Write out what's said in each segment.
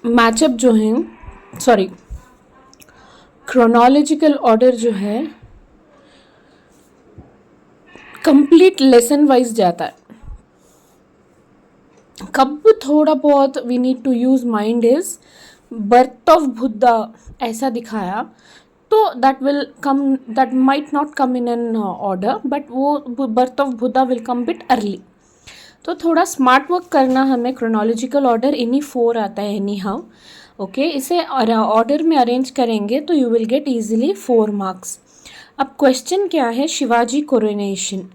Matchup जो है, sorry, chronological order जो है कंप्लीट लेसन वाइज जाता है. कब थोड़ा बहुत we need to use mind is birth of Buddha ऐसा दिखाया तो that will come, that might not come in an order, but वो birth of Buddha will come bit early. तो थोड़ा स्मार्ट वर्क करना हमें. क्रोनोलॉजिकल ऑर्डर इन्हीं 4 आता है एनी हाउ. ओके, इसे ऑर्डर में अरेंज करेंगे तो you will get easily 4 marks. अब क्वेश्चन क्या है? Shivaji coronation,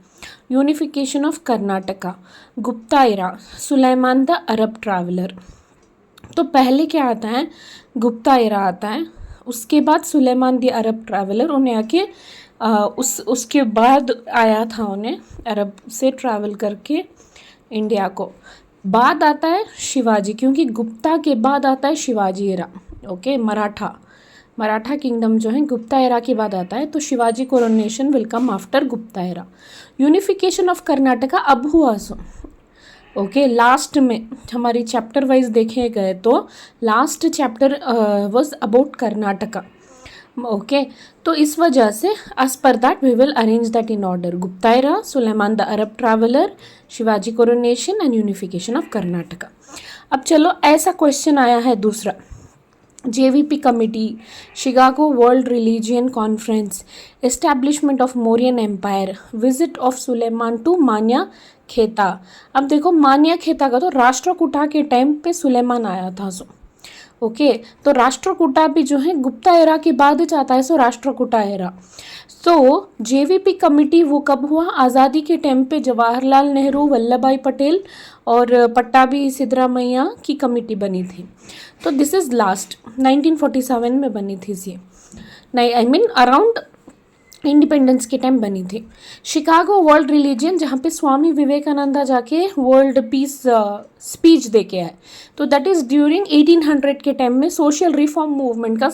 unification of Karnataka, Gupta era, Suleman the Arab traveller. तो पहले क्या आता है? गुप्ता एरा आता है, उसके बाद सुलेमान द अरब ट्रैवलर. उन्हें आके उसके बाद आया था, उन्हें अरब से ट्रैवल करके इंडिया को. बाद आता है शिवाजी, क्योंकि गुप्ता के बाद आता है Shivaji era. Okay, Maratha kingdom जो है गुप्ता एरा के बाद आता है, तो Shivaji coronation will come after Gupta era. Unification of Karnataka अब हुआ सो. ओके, लास्ट में हमारी चैप्टर वाइज देखे गए तो last chapter was about Karnataka. Okay, तो इस वजह से as per that we will arrange that in order. Gupta era, Suleman the Arab traveller, Shivaji coronation and unification of Karnataka. अब चलो, ऐसा क्वेश्चन आया है दूसरा. JVP committee, Chicago world religion conference, establishment of Mauryan empire, visit of Sulaiman to Manyakheta. अब देखो, मान्या खेता का तो राष्ट्रकूटा के टाइम पे सुलेमान आया था. सो ओके, तो राष्ट्रकूटा भी जो है गुप्ता एरा के बाद जाता है, सो राष्ट्रकूटा एरा. सो JVP कमिटी वो कब हुआ? आज़ादी के टाइम पे जवाहरलाल नेहरू, वल्लभ भाई पटेल और पट्टाभी सिद्धरामैया की कमिटी बनी थी. तो दिस इज़ लास्ट 1947 में बनी थी ये. नहीं, आई मीन अराउंड इंडिपेंडेंस के टाइम बनी थी. शिकागो वर्ल्ड रिलीजियन, जहाँ पे स्वामी विवेकानंदा जाके वर्ल्ड पीस स्पीच दे के आए, तो दैट इज़ ड्यूरिंग 1800 के टाइम में सोशल रिफॉर्म मूवमेंट का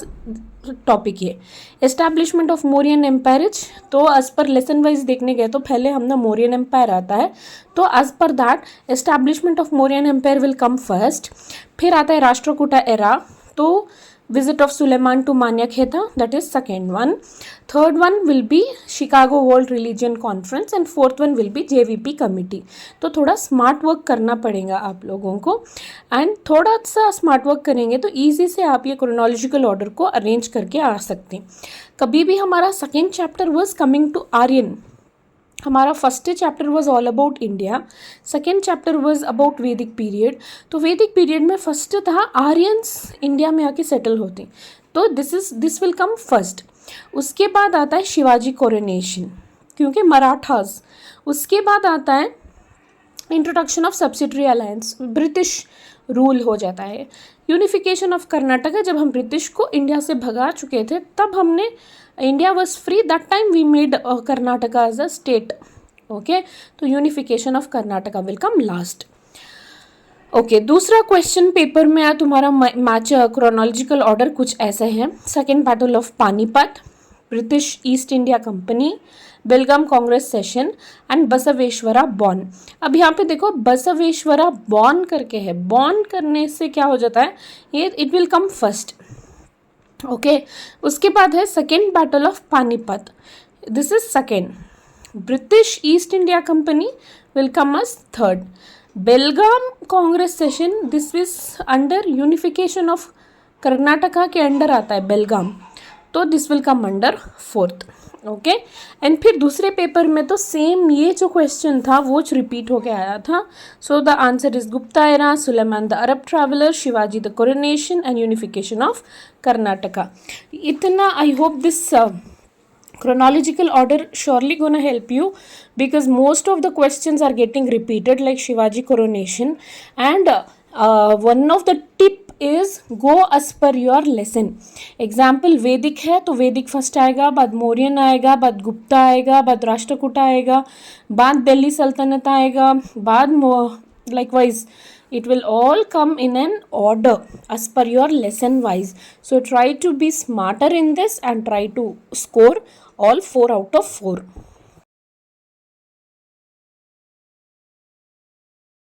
टॉपिक ये. एस्टैब्लिशमेंट ऑफ मौर्यन एम्पायर, तो एज पर लेसन वाइज देखने गए तो पहले हमने मौर्यन एम्पायर आता है, तो as per that establishment of Mauryan empire will come first. फिर आता है राष्ट्रकूटा एरा, तो visit of Suleiman to Manya Kheta, that is second one. Third one will be Chicago World Religion Conference and fourth one will be JVP committee. तो थोड़ा smart work करना पड़ेगा आप लोगों को, एंड थोड़ा सा स्मार्ट वर्क करेंगे तो ईजी से आप ये क्रोनोलॉजिकल ऑर्डर को अरेंज करके आ सकते हैं. कभी भी हमारा second chapter was coming to Aryan. हमारा first chapter was all about India, second chapter was about Vedic period. तो वैदिक पीरियड में फर्स्ट था आर्यंस इंडिया में आके सेटल होते, तो दिस विल कम फर्स्ट. उसके बाद आता है शिवाजी कोरोनेशन, क्योंकि मराठास. उसके बाद आता है introduction of subsidiary alliance, British rule हो जाता है. यूनिफिकेशन ऑफ कर्नाटका, जब हम ब्रिटिश को इंडिया से भगा चुके थे तब हमने, India was free that time, we made Karnataka as a state. Okay, तो unification of Karnataka will come last. Okay, दूसरा क्वेश्चन पेपर में आया तुम्हारा मैच क्रोनोलॉजिकल ऑर्डर कुछ ऐसे हैं. Second battle of Panipat, British East India company, Belgaum Congress session and Basaveshwara born. अब यहाँ पे देखो बसवेश्वरा बॉर्न करके है, बॉर्न करने से क्या हो जाता है, ये it will come first. Okay, उसके बाद है second battle of Panipat, this is second. British East India company will come us third. Belgaum Congress session, this is under unification of Karnataka के अंडर आता है बेलगाम, तो this will come under fourth. Okay, and फिर दूसरे paper में तो सेम ये जो क्वेश्चन था वो रिपीट होके आया था. So the answer is Gupta era, Suleman the Arab traveller, Shivaji the coronation and unification of Karnataka. इतना I hope this chronological order surely gonna help you, because most of the questions are getting repeated like Shivaji coronation, and one of the tip is go as per your lesson. Example वैदिक है तो वैदिक first आएगा, बाद मौर्यन आएगा, बाद गुप्ता आएगा, बाद राष्ट्रकूटा आएगा, बाद दिल्ली सल्तनत आएगा, बाद likewise it will all come in an order as per your lesson wise. So try to be smarter in this and try to score all 4 out of 4.